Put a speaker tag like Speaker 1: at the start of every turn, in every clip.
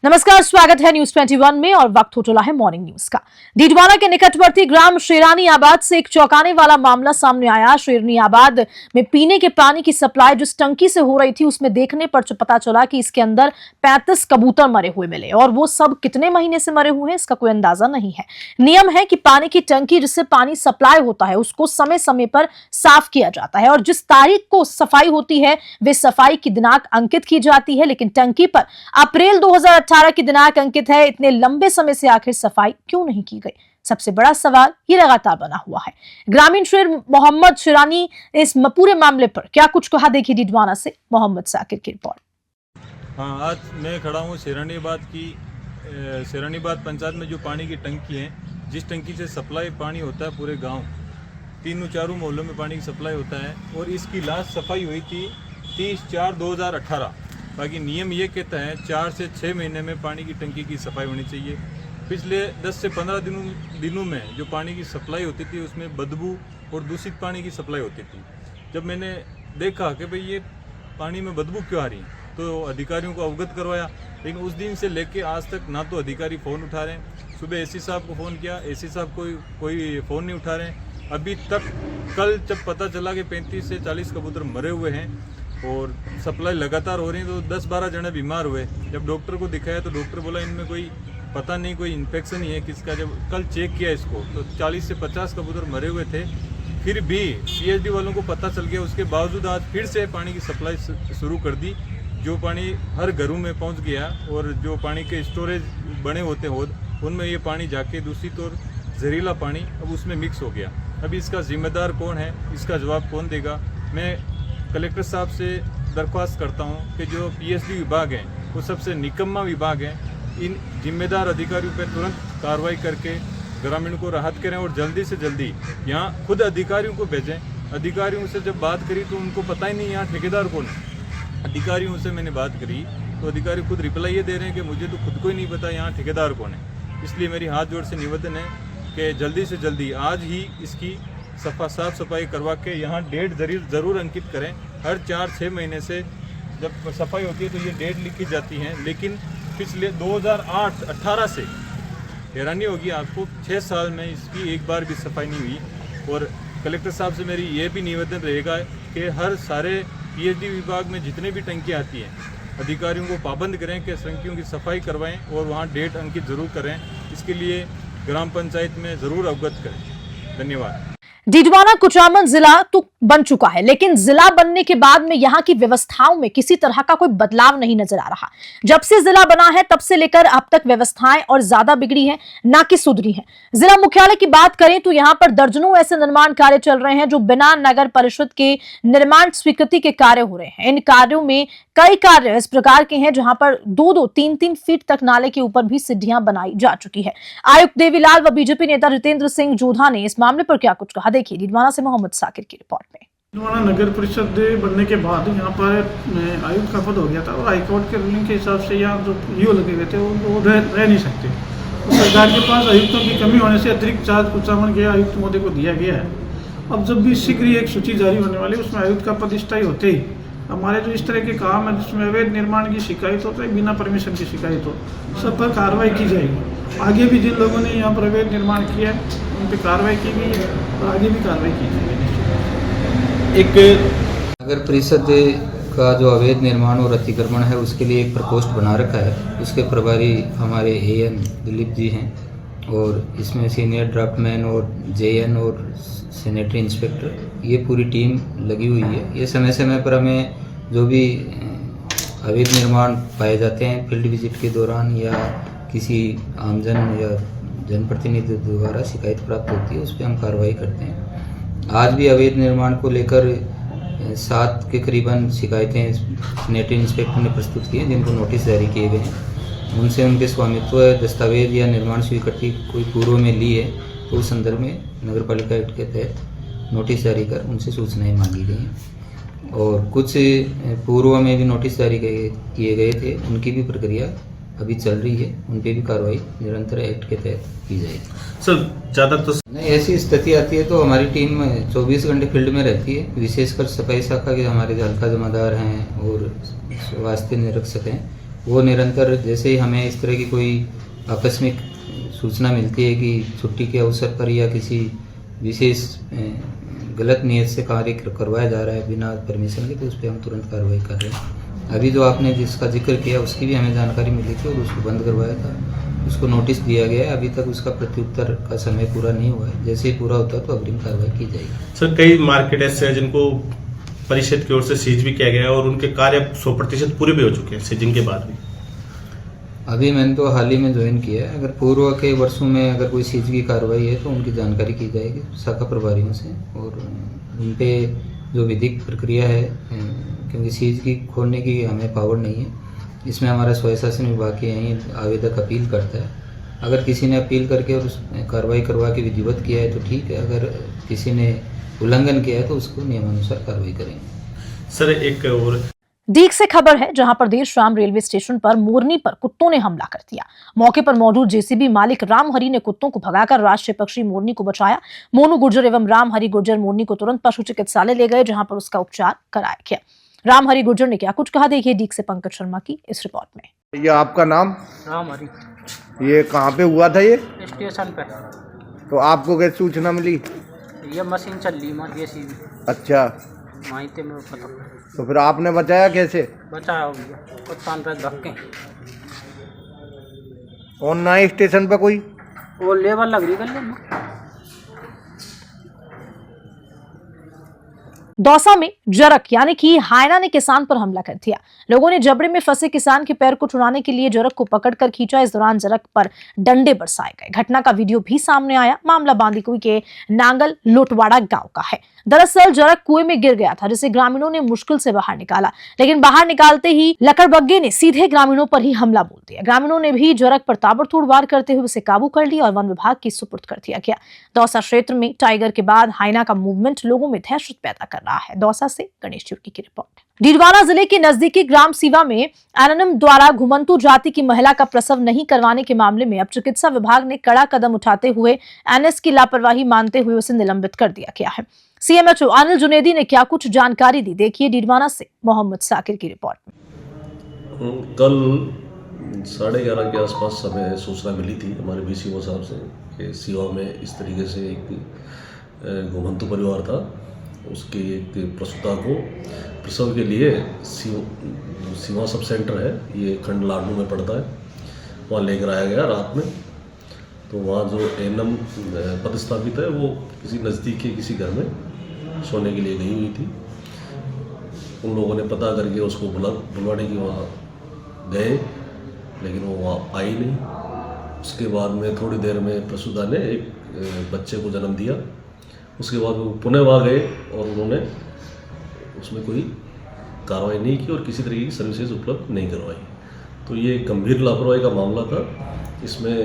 Speaker 1: नमस्कार, स्वागत है न्यूज 21 में और वक्त हो चला है मॉर्निंग न्यूज का। डीडवाना के निकटवर्ती ग्राम शेरानी आबाद से एक चौंकाने वाला मामला सामने आया। शेरानी आबाद में पीने के पानी की सप्लाई जिस टंकी से हो रही थी उसमें देखने पर पता चला कि इसके अंदर 35 कबूतर मरे हुए मिले और वो सब कितने महीने से मरे हुए हैं इसका कोई अंदाजा नहीं है। नियम है कि पानी की टंकी जिससे पानी सप्लाई होता है उसको समय समय पर साफ किया जाता है और जिस तारीख को सफाई होती है वे सफाई की दिनांक अंकित की जाती है, लेकिन टंकी पर अप्रैल 2018 की दिनांक अंकित है। इतने लंबे समय से आखिर सफाई क्यों नहीं की गई? सबसे बड़ा सवाल ये लगातार बना हुआ है। ग्रामीण शेर मोहम्मद शेरानी इस पूरे मामले पर क्या कुछ कहा, देखिए डीडवाना से मोहम्मद साकिर की रिपोर्ट।
Speaker 2: हाँ, आज मैं खड़ा हूँ शेरानीबाद पंचायत में जो पानी की टंकी है, जिस टंकी से सप्लाई पानी होता है पूरे गांव, तीनों चारों मोहल्लों में पानी की सप्लाई होता है और इसकी लास्ट सफाई हुई थी 30/4/2018। बाकी नियम ये कहता है 4 से 6 महीने में पानी की टंकी की सफाई होनी चाहिए। पिछले 10 से 15 दिनों में जो पानी की सप्लाई होती थी उसमें बदबू और दूषित पानी की सप्लाई होती थी। जब मैंने देखा कि भाई ये पानी में बदबू क्यों आ रही है तो अधिकारियों को अवगत करवाया, लेकिन उस दिन से लेके आज तक ना तो अधिकारी फ़ोन उठा रहे हैं। सुबह एसी साहब को फ़ोन किया, एसी साहब कोई फ़ोन नहीं उठा रहे हैं अभी तक। कल जब पता चला कि 35 से 40 कबूतर मरे हुए हैं और सप्लाई लगातार हो रही है तो 10-12 जने बीमार हुए। जब डॉक्टर को दिखाया तो डॉक्टर बोला इनमें कोई पता नहीं, कोई इन्फेक्शन ही है किसका। जब कल चेक किया इसको तो 40 से 50 कबूतर मरे हुए थे। फिर भी पीएचडी वालों को पता चल गया, उसके बावजूद आज फिर से पानी की सप्लाई शुरू कर दी। जो पानी हर घरों में पहुंच गया और जो पानी के स्टोरेज बने होते हैं उनमें ये पानी जाके दूषित और जहरीला पानी अब उसमें मिक्स हो गया। अभी इसका जिम्मेदार कौन है, इसका जवाब कौन देगा? मैं कलेक्टर साहब से दरख्वास्त करता हूं कि जो पीएचडी विभाग है वो सबसे निकम्मा विभाग है। इन जिम्मेदार अधिकारियों पर तुरंत कार्रवाई करके ग्रामीण को राहत करें और जल्दी से जल्दी यहाँ खुद अधिकारियों को भेजें। अधिकारियों से जब बात करी तो उनको पता ही नहीं यहाँ ठेकेदार कौन है। अधिकारियों से मैंने बात करी तो अधिकारी खुद रिप्लाई ये दे रहे हैं कि मुझे तो खुद को ही नहीं पता यहाँ ठेकेदार कौन है। इसलिए मेरी हाथ जोड़ से निवेदन है कि जल्दी से जल्दी आज ही इसकी साफ सफाई करवा के यहाँ डेट ज़रूर अंकित करें। हर 4-6 महीने से जब सफाई होती है तो ये डेट लिखी जाती हैं, लेकिन पिछले 2008-18 से हैरानी होगी आपको 6 साल में इसकी एक बार भी सफाई नहीं हुई। और कलेक्टर साहब से मेरी ये भी निवेदन रहेगा कि हर सारे पीएचडी विभाग में जितने भी टंकी आती हैं अधिकारियों को पाबंद करें कि टंकियों की सफाई करवाएं और वहाँ डेट अंकित ज़रूर करें। इसके लिए ग्राम पंचायत में ज़रूर अवगत करें। धन्यवाद।
Speaker 1: डीडवाना कुचामन जिला तो बन चुका है, लेकिन जिला बनने के बाद में यहाँ की व्यवस्थाओं में किसी तरह का कोई बदलाव नहीं नजर आ रहा। जब से जिला बना है तब से लेकर अब तक व्यवस्थाएं और ज्यादा बिगड़ी हैं, ना कि सुधरी हैं। जिला मुख्यालय की बात करें तो यहाँ पर दर्जनों ऐसे निर्माण कार्य चल रहे हैं जो बिना नगर परिषद के निर्माण स्वीकृति के कार्य हो रहे हैं। इन कार्यों में कई कार्य इस प्रकार के हैं जहां पर 2-3 फीट तक नाले के ऊपर भी सीढ़ियां बनाई जा चुकी है। आयुक्त देवीलाल व बीजेपी नेता रितेंद्र सिंह जोधा ने इस मामले पर क्या कुछ कहा, देखिए डीडवाना से मोहम्मद साकिर की रिपोर्ट में।
Speaker 3: डीडवाना नगर परिषद बनने के बाद यहाँ पर आयुक्त का पद हो गया था और हाईकोर्ट के रूलिंग के हिसाब से यहाँ जो ईओ लगे हुए थे वो रह नहीं सकते। तो सरकार के पास आयुक्तों की कमी होने से अतिरिक्त चार्ज कुचामन के आयुक्त महोदय को दिया गया है। अब जब भी शीघ्र ही एक सूची जारी होने वाली है उसमें आयुक्त का पद स्थायी होते ही हमारे जो इस तरह के काम है जिसमें अवैध निर्माण की शिकायत हो तो बिना परमिशन की शिकायत हो सब पर कार्रवाई की जाएगी। आगे भी जिन लोगों ने यहाँ पर अवैध निर्माण किया है उन पर कार्रवाई की गई है और आगे भी कार्रवाई की जाएगी।
Speaker 4: एक नगर परिषद का जो अवैध निर्माण और अतिक्रमण है उसके लिए एक प्रकोष्ठ बना रखा है। उसके प्रभारी हमारे एएन दिलीप जी हैं और इसमें सीनियर ड्राफ्टमैन और जेएन और सैनिटरी इंस्पेक्टर ये पूरी टीम लगी हुई है। ये समय समय पर हमें जो भी अवैध निर्माण पाए जाते हैं फील्ड विजिट के दौरान या किसी आमजन या जनप्रतिनिधि द्वारा शिकायत प्राप्त होती है उस पर हम कार्रवाई करते हैं। आज भी अवैध निर्माण को लेकर 7 के करीबन शिकायतें सैनिटरी इंस्पेक्टर ने प्रस्तुत की हैं जिनको नोटिस जारी किए गए हैं। उनसे उनके स्वामित्व दस्तावेज या निर्माण स्वीकृति कोई पूर्व में ली है तो उस संदर्भ में नगर पालिका एक्ट के तहत नोटिस जारी कर उनसे सूचनाएं मांगी गई हैं और कुछ पूर्व में भी नोटिस जारी किए गए थे, उनकी भी प्रक्रिया अभी चल रही है, उन पर भी कार्रवाई निरंतर एक्ट के तहत की जाएगी।
Speaker 5: सर ज़्यादा तो
Speaker 4: नहीं, ऐसी स्थिति आती है तो हमारी टीम 24 घंटे फील्ड में रहती है। विशेषकर सफाई शाखा के हमारे हल्का जमादार हैं और स्वास्थ्य निरीक्षक हैं वो निरंतर जैसे ही हमें इस तरह की कोई आकस्मिक सूचना मिलती है कि छुट्टी के अवसर पर या किसी विशेष गलत नियत से कार्य करवाया जा रहा है बिना परमिशन के, तो उस पर हम तुरंत कार्रवाई कर रहे हैं। अभी जो आपने जिसका जिक्र किया उसकी भी हमें जानकारी मिली थी और उसको बंद करवाया था, उसको नोटिस दिया गया है। अभी तक उसका प्रत्युत्तर का समय पूरा नहीं हुआ है, जैसे ही पूरा होता है तो अग्रिम कार्रवाई की जाएगी।
Speaker 5: सर, कई मार्केट ऐसे हैं जिनको परिषद की ओर से सीज भी किया गया है और उनके कार्य 100% पूरे भी हो चुके हैं सीजिंग के बाद भी।
Speaker 4: अभी मैंने तो हाल ही में ज्वाइन किया है। अगर पूर्व के वर्षों में अगर कोई सीज की कार्रवाई है तो उनकी जानकारी की जाएगी शाखा प्रभारियों से, और उन पे जो विधिक प्रक्रिया है, क्योंकि सीज की खोलने की हमें पावर नहीं है, इसमें हमारा स्वशासन विभाग के यहीं आवेदक अपील करता है। अगर किसी ने अपील करके और कार्रवाई करवा के विधिवत किया है तो ठीक है, अगर किसी ने उल्लंघन किया है तो उसको नियमानुसार कार्रवाई करेंगे।
Speaker 5: सर, एक और
Speaker 1: डीग से खबर है, जहां पर देर शाम रेलवे स्टेशन पर मोरनी पर कुत्तों ने हमला कर दिया। मौके पर मौजूद जेसीबी मालिक राम हरि ने कुत्तों को भगाकर राष्ट्रीय पक्षी मोरनी को बचाया। मोनू गुर्जर एवं राम हरि गुर्जर मोरनी को तुरंत पशु चिकित्सालय ले गए, जहां पर उसका उपचार कराया गया। राम हरि गुर्जर ने क्या कुछ कहा, देखिए डीग से पंकज शर्मा की इस रिपोर्ट में।
Speaker 6: ये आपका नाम?
Speaker 7: राम हरी।
Speaker 6: ये कहाँ पे हुआ था ये?
Speaker 7: स्टेशन पे।
Speaker 6: तो आपको कैसे सूचना मिली?
Speaker 7: ये मशीन चल रही है जेसीबी।
Speaker 6: अच्छा,
Speaker 7: वहीं ते मेरे पता
Speaker 6: तो फिर आपने बचाया कैसे?
Speaker 7: बचाया हो गया कुत्ता पे धक्के।
Speaker 6: और ना स्टेशन पे कोई
Speaker 7: वो लेबर लग रही गली में।
Speaker 1: दौसा में जरक यानी कि हायना ने किसान पर हमला कर दिया। लोगों ने जबड़े में फंसे किसान के पैर को छुड़ाने के लिए जरक को पकड़कर खींचा। इस दौरान जरक पर डंडे बरसाए गए। घटना का वीडियो भी सामने आया। मामला बांदीकुई के नांगल लोटवाड़ा गांव का है। दरअसल जरक कुएं में गिर गया था, जिसे ग्रामीणों ने मुश्किल से बाहर निकाला, लेकिन बाहर निकालते ही लकड़बग्गे ने सीधे ग्रामीणों पर ही हमला बोल दिया। ग्रामीणों ने भी जरक पर ताबड़तोड़ वार करते हुए उसे काबू कर लिया और वन विभाग की सुपुर्द कर दिया गया। दौसा क्षेत्र में टाइगर के बाद हायना का मूवमेंट लोगों में दहशत पैदा कर रहा है। दौसा से गणेश चुर्की की रिपोर्ट। डीडवाना जिले के नजदीकी ग्राम सीवा में एनएनएम द्वारा घुमंतु जाति की महिला का प्रसव नहीं करवाने के मामले में अब चिकित्सा विभाग ने कड़ा कदम उठाते हुए एनएस की लापरवाही मानते हुए उसे निलंबित कर दिया गया है। सीएमएचओ अनिल जुनेदी ने क्या कुछ जानकारी दी, देखिए डीडवाना से मोहम्मद साकिर की रिपोर्ट में।
Speaker 8: कल 11:30 के आसपास समय सूचना मिली थी हमारे बीसीओ साहब से कि सीवा में इस तरीके से एक घुमंतु परिवार था, उसके एक प्रसूता को प्रसव के लिए सीवा सब सेंटर है, ये खंड लाडू में पड़ता है, वहाँ लेकर आया गया रात में। तो वहाँ जो एएनएम पदस्थापित है वो किसी नज़दीक के किसी घर में सोने के लिए गई हुई थी। उन लोगों ने पता करके उसको बुलवाने की वहाँ गए, लेकिन वो वहाँ आई नहीं। उसके बाद में थोड़ी देर में प्रसूता ने एक बच्चे को जन्म दिया। उसके बाद वो पुणे वहाँ गए और उन्होंने उसमें कोई कार्रवाई नहीं की और किसी तरीके की सर्विसेज उपलब्ध नहीं करवाई। तो ये गंभीर लापरवाही का मामला था। इसमें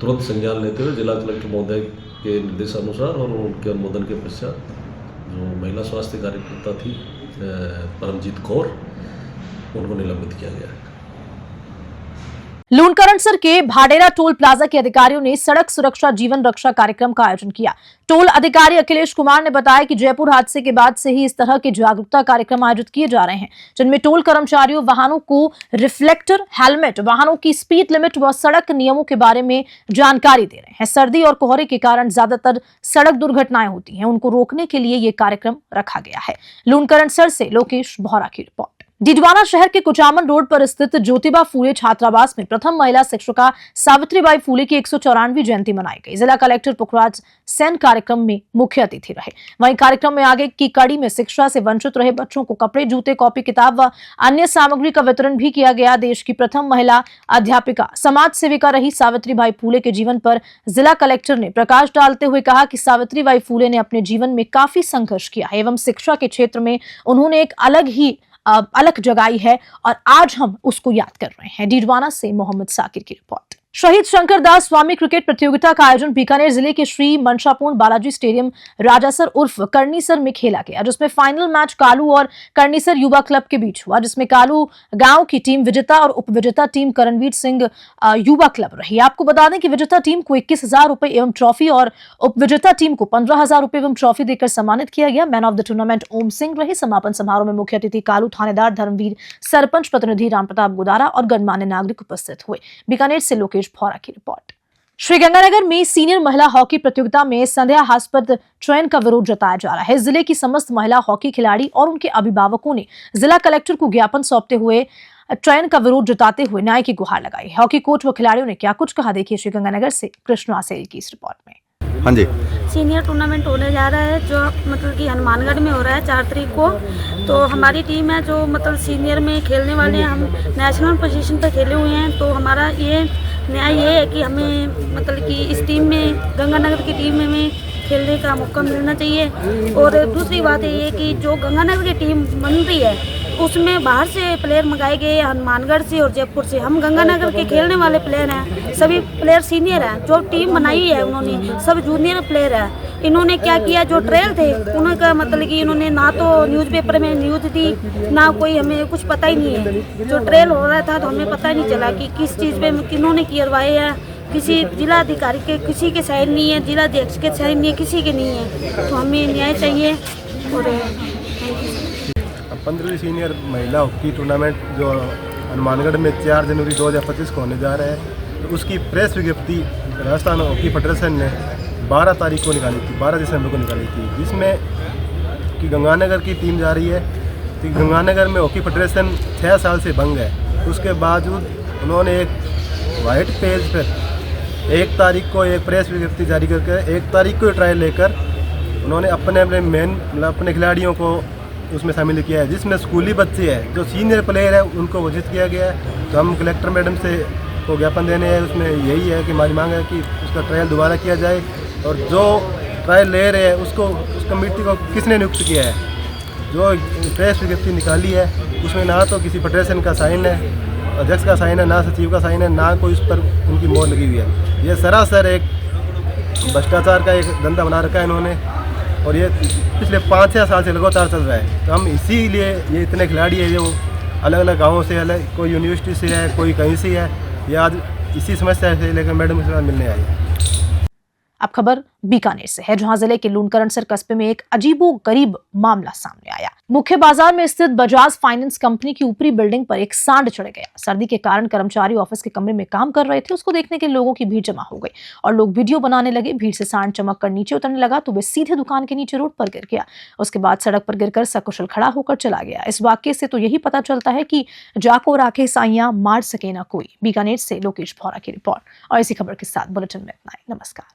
Speaker 8: तुरंत संज्ञान लेते हुए जिला कलेक्टर महोदय के निर्देशानुसार और उनके अनुमोदन के पश्चात जो महिला स्वास्थ्य कार्यकर्ता थी परमजीत कौर, उनको निलंबित किया गया है।
Speaker 1: लूणकरणसर के भाडेरा टोल प्लाजा के अधिकारियों ने सड़क सुरक्षा जीवन रक्षा कार्यक्रम का आयोजन किया। टोल अधिकारी अखिलेश कुमार ने बताया कि जयपुर हादसे के बाद से ही इस तरह के जागरूकता कार्यक्रम आयोजित किए जा रहे हैं, जिनमें टोल कर्मचारियों वाहनों को रिफ्लेक्टर, हेलमेट, वाहनों की स्पीड लिमिट व सड़क नियमों के बारे में जानकारी दे रहे हैं। सर्दी और कोहरे के कारण ज्यादातर सड़क दुर्घटनाएं होती हैं, उनको रोकने के लिए ये कार्यक्रम रखा गया है। लूणकरणसर से लोकेश बोहरा की रिपोर्ट। डीडवाना शहर के कुचामन रोड पर स्थित ज्योतिबा फूले छात्रावास में प्रथम महिला शिक्षिका सावित्रीबाई फूले की 194वीं जयंती मनाई गई। जिला कलेक्टर पुखराज सेन कार्यक्रम में मुख्य अतिथि रहे। वहीं कार्यक्रम में आगे की कड़ी में शिक्षा से वंचित रहे बच्चों को कपड़े, जूते, कॉपी, किताब व अन्य सामग्री का वितरण भी किया गया। देश की प्रथम महिला अध्यापिका, समाज सेविका रही सावित्रीबाई फूले के जीवन पर जिला कलेक्टर ने प्रकाश डालते हुए कहा कि सावित्रीबाई फूले ने अपने जीवन में काफी संघर्ष किया है एवं शिक्षा के क्षेत्र में उन्होंने एक अलग जगाई है और आज हम उसको याद कर रहे हैं। डीडवाना से मोहम्मद साकिर की रिपोर्ट। शहीद शंकर दास स्वामी क्रिकेट प्रतियोगिता का आयोजन बीकानेर जिले के श्री मनशापूर्ण बालाजी स्टेडियम राजासर उर्फ करनीसर में खेला गया, जिसमें फाइनल मैच कालू और करनीसर युवा क्लब के बीच हुआ, जिसमें कालू गांव की टीम विजेता और उपविजेता टीम करणवीर सिंह युवा क्लब रही। आपको बता दें कि विजेता टीम को 21,000 रुपए एवं ट्रॉफी और उपविजेता टीम को 15,000 रुपए एवं ट्रॉफी देकर सम्मानित किया गया। मैन ऑफ द टूर्नामेंट ओम सिंह रहे। समापन समारोह में मुख्य अतिथि कालू थानेदार धर्मवीर, सरपंच प्रतिनिधि रामप्रताप गुदारा और गणमान्य नागरिक उपस्थित हुए। बीकानेर से लोकेश भौरा की रिपोर्ट। श्रीगंगानगर में सीनियर महिला हॉकी प्रतियोगिता में संदेहास्पद चयन का विरोध जताया जा रहा है। जिले की समस्त महिला हॉकी खिलाड़ी और उनके अभिभावकों ने जिला कलेक्टर को ज्ञापन सौंपते हुए चयन का विरोध जताते हुए न्याय की गुहार लगाई। हॉकी कोच व खिलाड़ियों ने क्या कुछ कहा, देखिए श्रीगंगानगर से कृष्ण आसेल की इस रिपोर्ट में।
Speaker 9: हाँ जी,
Speaker 10: सीनियर टूर्नामेंट होने जा रहा है जो मतलब कि हनुमानगढ़ में हो रहा है 4 तारीख को। तो हमारी टीम है जो मतलब सीनियर में खेलने वाले हैं, हम नेशनल पोजीशन पर खेले हुए हैं। तो हमारा ये न्याय ये है कि हमें मतलब कि इस टीम में, गंगानगर की टीम में खेलने का मौका मिलना चाहिए। और दूसरी बात ये है कि जो गंगानगर की टीम बन रही है उसमें बाहर से प्लेयर मंगाए गए हैं, हनुमानगढ़ से और जयपुर से। हम गंगानगर के खेलने वाले प्लेयर हैं, सभी प्लेयर सीनियर हैं। जो टीम बनाई है उन्होंने सब जूनियर प्लेयर है। इन्होंने क्या किया, जो ट्रेल थे उनका मतलब कि इन्होंने ना तो न्यूज़पेपर में न्यूज़ दी, ना कोई हमें कुछ पता ही नहीं है। जो ट्रेल हो रहा था तो हमें पता ही नहीं चला कि किस चीज़ पे किन्होंने करवाए हैं। किसी जिला अधिकारी के किसी के साइन नहीं है, जिला अध्यक्ष के साइन नहीं है, किसी के नहीं है। तो हमें न्याय चाहिए। और
Speaker 11: 15वीं सीनियर महिला हॉकी टूर्नामेंट जो हनुमानगढ़ में 4 जनवरी 2025 को होने जा रहा है, तो उसकी प्रेस विज्ञप्ति राजस्थान हॉकी फेडरेशन ने 12 तारीख को निकाली थी, 12 दिसंबर को निकाली थी, जिसमें कि गंगानगर की टीम जा रही है। तो गंगानगर में हॉकी फेडरेशन 6 साल से भंग है। उसके बावजूद उन्होंने एक वाइट पेज पर 1 तारीख को एक प्रेस विज्ञप्ति जारी करके 1 तारीख को ट्रायल लेकर उन्होंने अपने मेन मतलब अपने खिलाड़ियों को उसमें शामिल किया है, जिसमें स्कूली बच्चे हैं, जो सीनियर प्लेयर है उनको घोषित किया गया है। तो हम कलेक्टर मैडम से को ज्ञापन देने हैं, उसमें यही है कि हमारी मांग है कि उसका ट्रायल दोबारा किया जाए। और जो ट्रायल ले रहे हैं उसको उस कमेटी को किसने नियुक्त किया है, जो प्रेस विज्ञप्ति निकाली है उसमें ना तो किसी फेडरेशन का साइन है, अध्यक्ष का साइन है, ना सचिव का साइन है, ना कोई उस पर उनकी मोहर लगी हुई है। ये सरासर एक भ्रष्टाचार का एक धंधा बना रखा है इन्होंने, और ये पिछले 5-6 साल से लगातार चल रहा है। तो हम इसीलिए ये इतने खिलाड़ी है जो अलग अलग गाँवों से, अलग कोई यूनिवर्सिटी से है, कोई कहीं से है, ये आज इसी समस्या से लेकर मैडम के साथ मिलने आई है।
Speaker 1: अब खबर बीकानेर से है, जहां जिले के लूनकरणसर कस्बे में एक अजीबोगरीब मामला सामने आया। मुख्य बाजार में स्थित बजाज फाइनेंस कंपनी की ऊपरी बिल्डिंग पर एक सांड चढ़ गया। सर्दी के कारण कर्मचारी ऑफिस के कमरे में काम कर रहे थे, उसको देखने के लोगों की भीड़ जमा हो गई और लोग वीडियो बनाने लगे। भीड़ से सांड चमक कर नीचे उतरने लगा तो वह सीधे दुकान के नीचे रोड पर गिर गया। उसके बाद सड़क पर गिरकर सकुशल खड़ा होकर चला गया। इस वाक्य से तो यही पता चलता है कि जाको राखे साइयां मार सके ना कोई। बीकानेर से लोकेश भौरा की रिपोर्ट। और इसी खबर के साथ बुलेटिन में इतना ही। नमस्कार।